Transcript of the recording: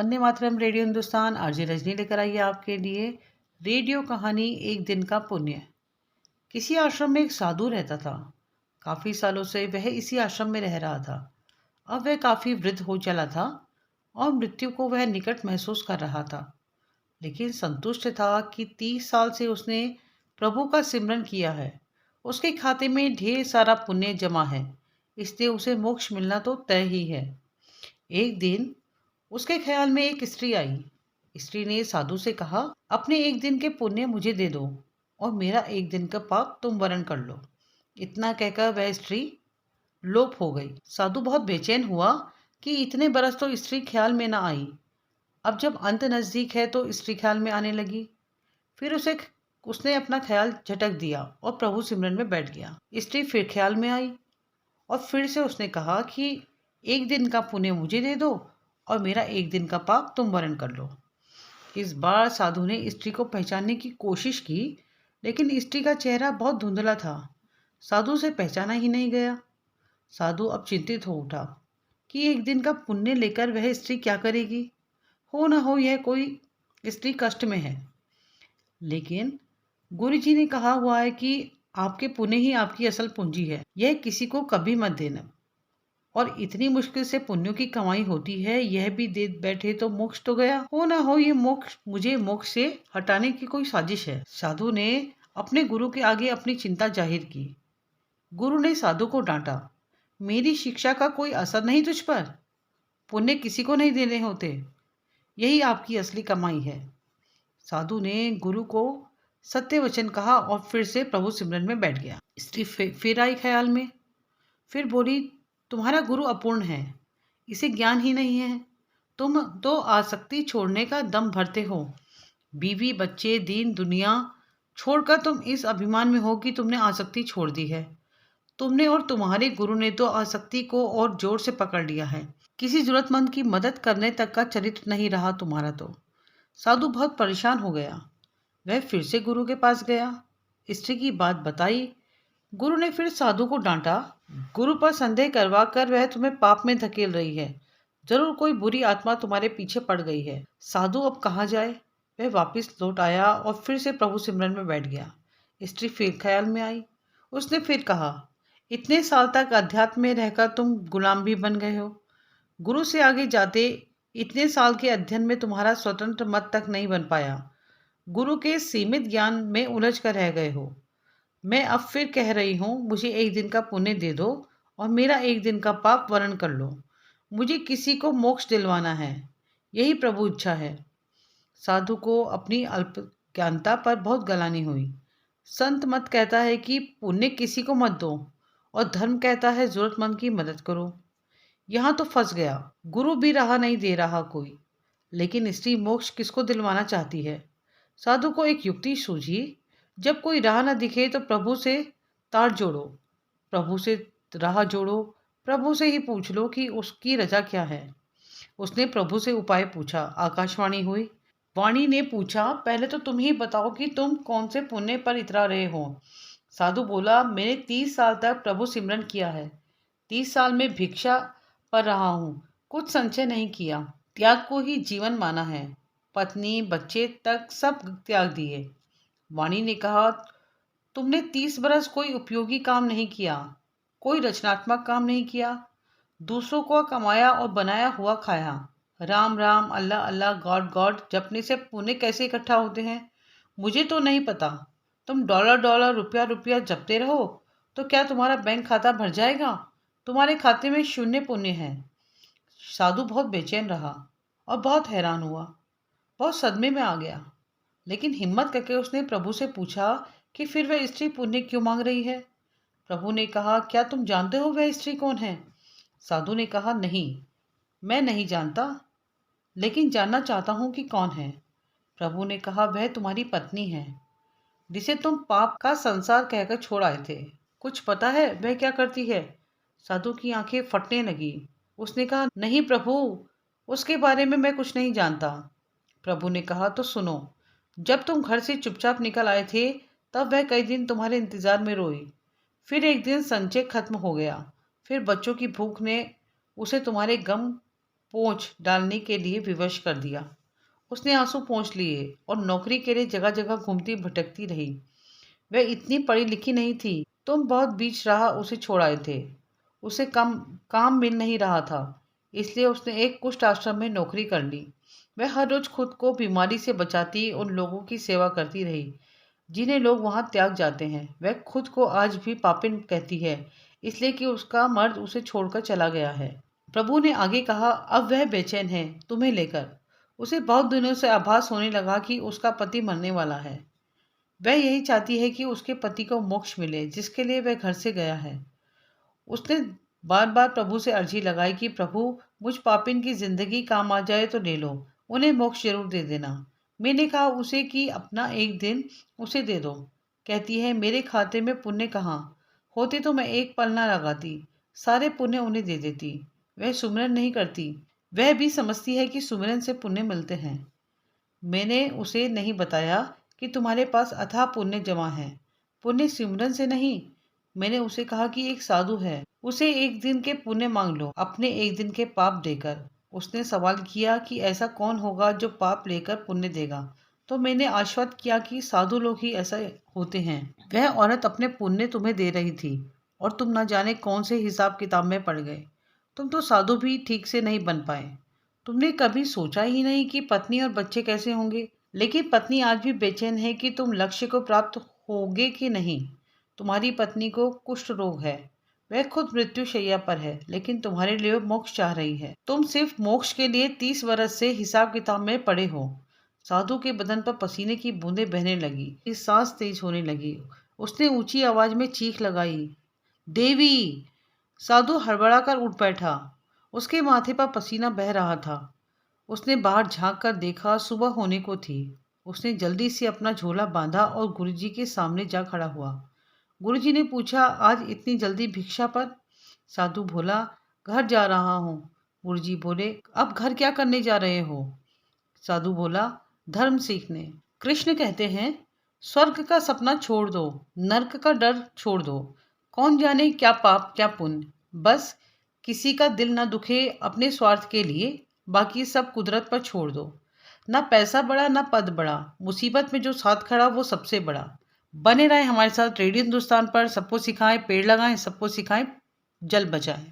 Vande Mataram. Radio Hindustan RJ Rajni लेकर आई है आपके लिए रेडियो कहानी एक दिन का पुण्य। किसी आश्रम में एक साधु रहता था। काफी सालों से वह इसी आश्रम में रह रहा था। अब वह काफी वृद्ध हो चला था और मृत्यु को वह निकट महसूस कर रहा था, लेकिन संतुष्ट था कि 30 साल से उसने प्रभु का सिमरन किया है। उसके खाते में ढेर सारा पुण्य जमा है, इसलिए उसे मोक्ष मिलना तो तय ही है। एक दिन उसके ख्याल में एक स्त्री आई। स्त्री ने साधु से कहा, अपने एक दिन के पुण्य मुझे दे दो और मेरा एक दिन का पाप तुम वरण कर लो। इतना कहकर वह स्त्री लोप हो गई। साधु बहुत बेचैन हुआ कि इतने बरस तो स्त्री ख्याल में ना आई। अब जब अंत नजदीक है तो स्त्री ख्याल में आने लगी। फिर उसने अपना ख्याल झटक दिया और प्रभु सिमरन में बैठ गया। स्त्री फिर ख्याल में आई और फिर से उसने कहा कि एक दिन का पुण्य मुझे दे दो और मेरा एक दिन का पाप तुम वरण कर लो। इस बार साधु ने स्त्री को पहचानने की कोशिश की, लेकिन स्त्री का चेहरा बहुत धुंधला था। साधु से पहचाना ही नहीं गया। साधु अब चिंतित हो उठा कि एक दिन का पुण्य लेकर वह स्त्री क्या करेगी। हो ना हो यह कोई स्त्री कष्ट में है। लेकिन गुरु जी ने कहा हुआ है कि आपके पुण्य ही आपकी असल पूंजी है, यह किसी को कभी मत देना। और इतनी मुश्किल से पुण्यों की कमाई होती है, यह भी दे बैठे तो मोक्ष तो गया। हो ना हो ये मुझे मोक्ष से हटाने की कोई साजिश है। साधु ने अपने गुरु के आगे अपनी चिंता जाहिर की। गुरु ने साधु को डांटा, मेरी शिक्षा का कोई असर नहीं तुझ पर। पुण्य किसी को नहीं देने होते, यही आपकी असली कमाई है। साधु ने गुरु को सत्य वचन कहा और फिर से प्रभु सिमरन में बैठ गया। स्त्री फिर आई ख्याल में। फिर बोली, तुम्हारा गुरु अपूर्ण है, इसे ज्ञान ही नहीं है। तुम तो आसक्ति छोड़ने का दम भरते हो। बीवी बच्चे दीन दुनिया छोड़कर तुम इस अभिमान में हो कि तुमने आसक्ति छोड़ दी है। तुमने और तुम्हारे गुरु ने तो आसक्ति को और जोर से पकड़ लिया है। किसी जरूरतमंद की मदद करने तक का चरित्र नहीं रहा तुम्हारा तो। साधु बहुत परेशान हो गया। वह फिर से गुरु के पास गया, स्त्री की बात बताई। गुरु ने फिर साधु को डांटा, गुरु पर संदेह करवा कर वह तुम्हें पाप में धकेल रही है। जरूर कोई बुरी आत्मा तुम्हारे पीछे पड़ गई है। साधु अब कहाँ जाए। वह वापस लौट आया और फिर से प्रभु सिमरन में बैठ गया। स्त्री फिर ख्याल में आई। उसने फिर कहा, इतने साल तक अध्यात्म में रहकर तुम गुलाम भी बन गए हो। गुरु से आगे जाते इतने साल के अध्ययन में तुम्हारा स्वतंत्र मत तक नहीं बन पाया। गुरु के सीमित ज्ञान में उलझ कर रह गए हो। मैं अब फिर कह रही हूँ, मुझे एक दिन का पुण्य दे दो और मेरा एक दिन का पाप वरण कर लो। मुझे किसी को मोक्ष दिलवाना है, यही प्रभु इच्छा है। साधु को अपनी अल्प ज्ञानता पर बहुत गलानी हुई। संत मत कहता है कि पुण्य किसी को मत दो और धर्म कहता है जरूरतमंद की मदद करो। यहाँ तो फंस गया। गुरु भी राह नहीं दे रहा कोई, लेकिन स्त्री मोक्ष किसको दिलवाना चाहती है। साधु को एक युक्ति सूझी, जब कोई राह न दिखे तो प्रभु से तार जोड़ो, प्रभु से राह जोड़ो, प्रभु से ही पूछ लो कि उसकी रजा क्या है। उसने प्रभु से उपाय पूछा। आकाशवाणी हुई। वाणी ने पूछा, पहले तो तुम ही बताओ कि तुम कौन से पुण्य पर इतरा रहे हो। साधु बोला, मैंने 30 साल तक प्रभु सिमरन किया है। 30 साल में भिक्षा पर रहा हूँ, कुछ संचय नहीं किया। त्याग को ही जीवन माना है। पत्नी बच्चे तक सब त्याग दिए। वाणी ने कहा, तुमने 30 बरस कोई उपयोगी काम नहीं किया, कोई रचनात्मक काम नहीं किया। दूसरों को कमाया और बनाया हुआ खाया। राम राम, अल्लाह अल्लाह, गॉड गॉड जपने से पुण्य कैसे इकट्ठा होते हैं मुझे तो नहीं पता। तुम डॉलर डॉलर रुपया रुपया जपते रहो तो क्या तुम्हारा बैंक खाता भर जाएगा। तुम्हारे खाते में शून्य पुण्य है। साधु बहुत बेचैन रहा और बहुत हैरान हुआ, बहुत सदमे में आ गया। लेकिन हिम्मत करके उसने प्रभु से पूछा कि फिर वह स्त्री पुण्य क्यों मांग रही है। प्रभु ने कहा, क्या तुम जानते हो वह स्त्री कौन है। साधु ने कहा, नहीं, मैं नहीं जानता, लेकिन जानना चाहता हूँ कि कौन है। प्रभु ने कहा, वह तुम्हारी पत्नी है, जिसे तुम पाप का संसार कहकर छोड़ आए थे। कुछ पता है वह क्या करती है। साधु की आंखें फटने लगी। उसने कहा, नहीं प्रभु, उसके बारे में मैं कुछ नहीं जानता। प्रभु ने कहा, तो सुनो, जब तुम घर से चुपचाप निकल आए थे तब वह कई दिन तुम्हारे इंतजार में रोई। फिर एक दिन संचय खत्म हो गया। फिर बच्चों की भूख ने उसे तुम्हारे गम पोंछ डालने के लिए विवश कर दिया। उसने आंसू पोंछ लिए और नौकरी के लिए जगह जगह घूमती भटकती रही। वह इतनी पढ़ी लिखी नहीं थी। तुम बहुत बीच राह उसे छोड़ आए थे। उसे काम मिल नहीं रहा था, इसलिए उसने एक कुष्ठ आश्रम में नौकरी कर ली। वह हर रोज खुद को बीमारी से बचाती उन लोगों की सेवा करती रही जिन्हें लोग वहां त्याग जाते हैं। वह खुद को आज भी पापिन कहती है, इसलिए कि उसका मर्द उसे छोड़कर चला गया है। प्रभु ने आगे कहा, अब वह बेचैन है तुम्हें लेकर। उसे बहुत दिनों से आभास होने लगा कि उसका पति मरने वाला है। वह यही चाहती है कि उसके पति को मोक्ष मिले, जिसके लिए वह घर से गया है। उसने बार बार प्रभु से अर्जी लगाई कि प्रभु, मुझ पापिन की जिंदगी काम आ जाए तो ले लो, उन्हें मोक्ष जरूर दे देना। मैंने कहा उसे कि अपना एक दिन उसे दे दो। कहती है, मेरे खाते में पुण्य कहाँ होते तो मैं एक पल ना लगाती, सारे पुण्य उन्हें दे देती। वह सुमिरन नहीं करती। वह भी समझती है कि सुमिरन से पुण्य मिलते हैं। मैंने उसे नहीं बताया कि तुम्हारे पास अथाह पुण्य जमा है। पुण्य सिमरन से नहीं। मैंने उसे कहा कि एक साधु है, उसे एक दिन के पुण्य मांग लो अपने एक दिन के पाप देकर। उसने सवाल किया कि ऐसा कौन होगा जो पाप लेकर पुण्य देगा। तो मैंने आश्वस्त किया कि साधु लोग ही ऐसा होते हैं। वह औरत अपने पुण्य तुम्हें दे रही थी और तुम न जाने कौन से हिसाब किताब में पड़ गए। तुम तो साधु भी ठीक से नहीं बन पाए। तुमने कभी सोचा ही नहीं कि पत्नी और बच्चे कैसे होंगे। लेकिन पत्नी आज भी बेचैन है कि तुम लक्ष्य को प्राप्त होगे कि नहीं। तुम्हारी पत्नी को कुष्ठ रोग है। वह खुद मृत्यु शैया पर है, लेकिन तुम्हारे लिए मोक्ष चाह रही है। तुम सिर्फ मोक्ष के लिए 30 वर्ष से हिसाब किताब में पड़े हो। साधु के बदन पर पसीने की बूंदें बहने लगी, इसकी सांस तेज होने लगी। उसने ऊंची आवाज में चीख लगाई, देवी! साधु हड़बड़ा कर उठ बैठा। उसके माथे पर पसीना बह रहा था। उसने बाहर झांक कर देखा, सुबह होने को थी। उसने जल्दी से अपना झोला बांधा और गुरुजी के सामने जा खड़ा हुआ। गुरुजी ने पूछा, आज इतनी जल्दी भिक्षा पर? साधु बोला, घर जा रहा हूँ। गुरुजी बोले, अब घर क्या करने जा रहे हो? साधु बोला, धर्म सीखने। कृष्ण कहते हैं, स्वर्ग का सपना छोड़ दो, नरक का डर छोड़ दो। कौन जाने क्या पाप क्या पुण्य। बस किसी का दिल ना दुखे अपने स्वार्थ के लिए, बाकी सब कुदरत पर छोड़ दो। ना पैसा बड़ा ना पद बड़ा, मुसीबत में जो साथ खड़ा वो सबसे बड़ा। बने रहे हमारे साथ रेडियो हिंदुस्तान पर। सबको सिखाएं पेड़ लगाएं, सबको सिखाएं जल बचाएं।